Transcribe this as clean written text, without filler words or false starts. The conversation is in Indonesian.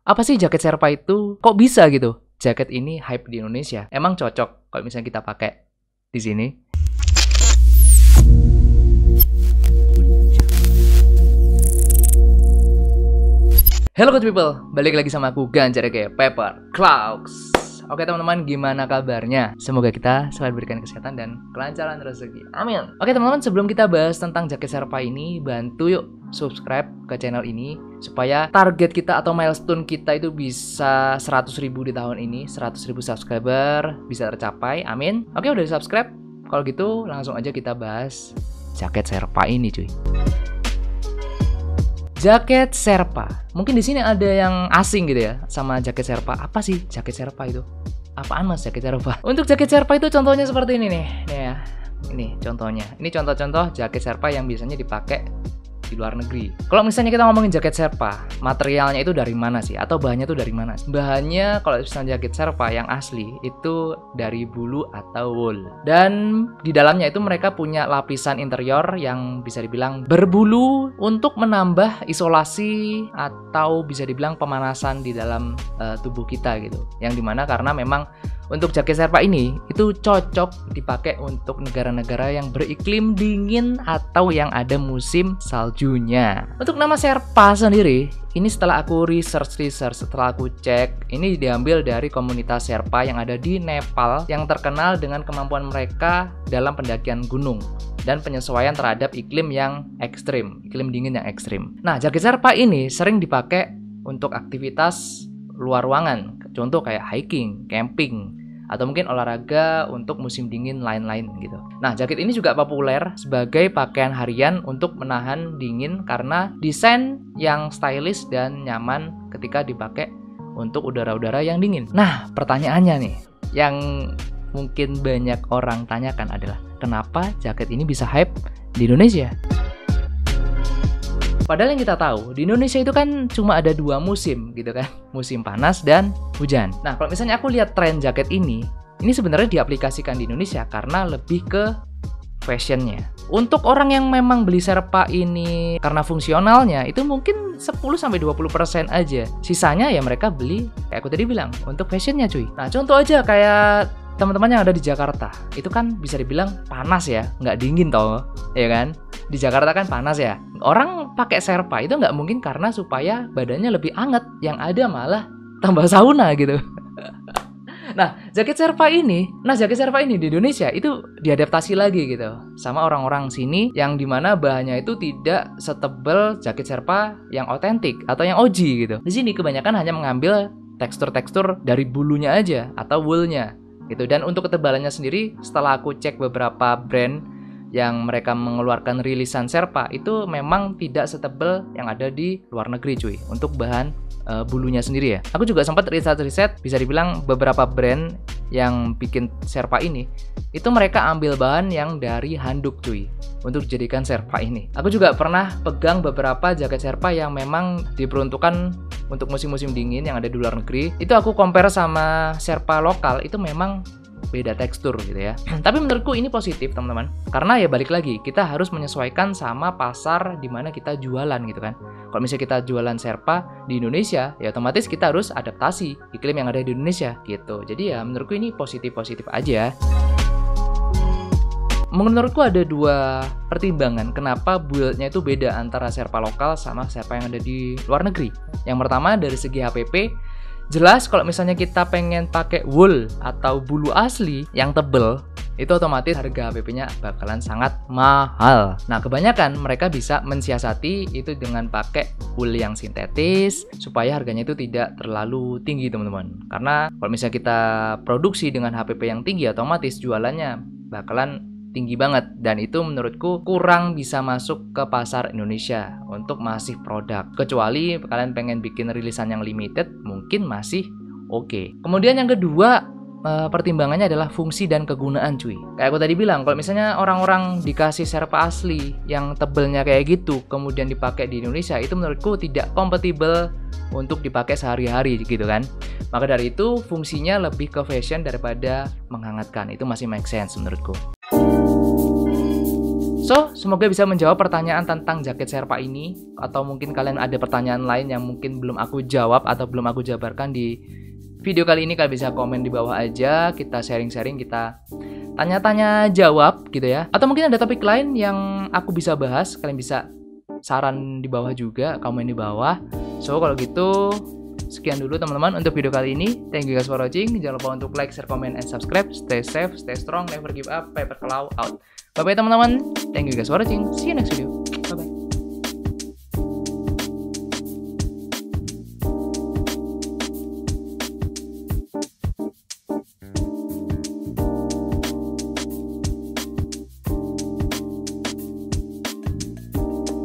Apa sih jaket Sherpa itu? Kok bisa gitu? Jaket ini hype di Indonesia. Emang cocok kalau misalnya kita pakai di sini? Hello good people, balik lagi sama aku Ganjar kayak Pepper Clouds. Oke teman-teman, gimana kabarnya? Semoga kita selalu diberikan kesehatan dan kelancaran rezeki. Amin. Oke teman-teman, sebelum kita bahas tentang jaket Sherpa ini, bantu yuk subscribe ke channel ini supaya target kita atau milestone kita itu bisa 100.000 di tahun ini, 100.000 subscriber bisa tercapai. Amin. Oke, udah di subscribe? Kalau gitu langsung aja kita bahas jaket Sherpa ini, cuy. Jaket Sherpa. Mungkin di sini ada yang asing gitu ya sama jaket Sherpa. Apa sih jaket Sherpa itu? Apaan mas jaket Sherpa? Untuk jaket Sherpa itu contohnya seperti ini nih. Nih ya. Ini contohnya. Ini contoh-contoh jaket Sherpa yang biasanya dipakai di luar negeri. Kalau misalnya kita ngomongin jaket Sherpa, materialnya itu dari mana sih? Atau bahannya itu dari mana? Bahannya kalau misalnya jaket Sherpa yang asli itu dari bulu atau wool. Dan di dalamnya itu mereka punya lapisan interior yang bisa dibilang berbulu untuk menambah isolasi atau bisa dibilang pemanasan di dalam tubuh kita gitu. Yang dimana karena memang untuk jaket Sherpa ini itu cocok dipakai untuk negara-negara yang beriklim dingin atau yang ada musim saljunya. Untuk nama Sherpa sendiri, ini setelah aku research, setelah aku cek, ini diambil dari komunitas Sherpa yang ada di Nepal yang terkenal dengan kemampuan mereka dalam pendakian gunung dan penyesuaian terhadap iklim yang ekstrim, iklim dingin yang ekstrim. Nah, jaket Sherpa ini sering dipakai untuk aktivitas luar ruangan, contoh kayak hiking, camping, atau mungkin olahraga untuk musim dingin lain-lain gitu. Nah, jaket ini juga populer sebagai pakaian harian untuk menahan dingin karena desain yang stylish dan nyaman ketika dipakai untuk udara-udara yang dingin. Nah, pertanyaannya nih, yang mungkin banyak orang tanyakan adalah kenapa jaket ini bisa hype di Indonesia? Padahal yang kita tahu, di Indonesia itu kan cuma ada 2 musim gitu kan, musim panas dan hujan. Nah, kalau misalnya aku lihat tren jaket ini sebenarnya diaplikasikan di Indonesia karena lebih ke fashionnya. Untuk orang yang memang beli Sherpa ini karena fungsionalnya, itu mungkin 10-20% aja. Sisanya ya mereka beli, kayak aku tadi bilang, untuk fashionnya cuy. Nah, contoh aja kayak teman-teman yang ada di Jakarta, itu kan bisa dibilang panas ya, nggak dingin toh, ya kan? Di Jakarta kan panas ya. Orang pakai Sherpa itu nggak mungkin karena supaya badannya lebih anget, yang ada malah tambah sauna gitu. Nah, jaket Sherpa ini di Indonesia itu diadaptasi lagi gitu sama orang-orang sini yang dimana bahannya itu tidak setebal jaket Sherpa yang otentik atau yang OG gitu. Di sini kebanyakan hanya mengambil tekstur-tekstur dari bulunya aja atau woolnya gitu. Dan untuk ketebalannya sendiri, setelah aku cek beberapa brand yang mereka mengeluarkan rilisan Sherpa itu memang tidak setebal yang ada di luar negeri cuy, untuk bahan bulunya sendiri ya. Aku juga sempat riset, bisa dibilang beberapa brand yang bikin Sherpa ini itu mereka ambil bahan yang dari handuk cuy untuk dijadikan Sherpa ini. Aku juga pernah pegang beberapa jaket Sherpa yang memang diperuntukkan untuk musim-musim dingin yang ada di luar negeri. Itu aku compare sama Sherpa lokal, itu memang beda tekstur gitu ya. Tapi menurutku ini positif teman-teman, karena ya balik lagi kita harus menyesuaikan sama pasar di mana kita jualan gitu kan. Kalau misalnya kita jualan Sherpa di Indonesia, ya otomatis kita harus adaptasi iklim yang ada di Indonesia gitu. Jadi ya menurutku ini positif-positif aja. Menurutku ada 2 pertimbangan kenapa build-nya itu beda antara Sherpa lokal sama Sherpa yang ada di luar negeri. Yang pertama dari segi HPP. Jelas kalau misalnya kita pengen pakai wool atau bulu asli yang tebel, itu otomatis harga HPP-nya bakalan sangat mahal. Nah, kebanyakan mereka bisa mensiasati itu dengan pakai wool yang sintetis supaya harganya itu tidak terlalu tinggi, teman-teman. Karena kalau misalnya kita produksi dengan HPP yang tinggi, otomatis jualannya bakalan tinggi banget, dan itu menurutku kurang bisa masuk ke pasar Indonesia untuk masih produk. Kecuali kalian pengen bikin rilisan yang limited, mungkin masih oke. Kemudian yang kedua, pertimbangannya adalah fungsi dan kegunaan cuy. Kayak aku tadi bilang, kalau misalnya orang-orang dikasih Sherpa asli yang tebelnya kayak gitu kemudian dipakai di Indonesia, itu menurutku tidak kompatibel untuk dipakai sehari-hari gitu kan. Maka dari itu fungsinya lebih ke fashion daripada menghangatkan. Itu masih make sense menurutku. So, semoga bisa menjawab pertanyaan tentang jaket Sherpa ini, atau mungkin kalian ada pertanyaan lain yang mungkin belum aku jawab atau belum aku jabarkan di video kali ini. Kalian bisa komen di bawah aja, kita sharing-sharing, kita tanya-tanya jawab gitu ya. Atau mungkin ada topik lain yang aku bisa bahas, kalian bisa saran di bawah juga, komen di bawah. So, kalau gitu sekian dulu teman-teman untuk video kali ini. Thank you guys for watching. Jangan lupa untuk like, share, comment, and subscribe. Stay safe, stay strong, never give up. Paper Claw out. Bye-bye teman-teman. Thank you guys for watching. See you next video.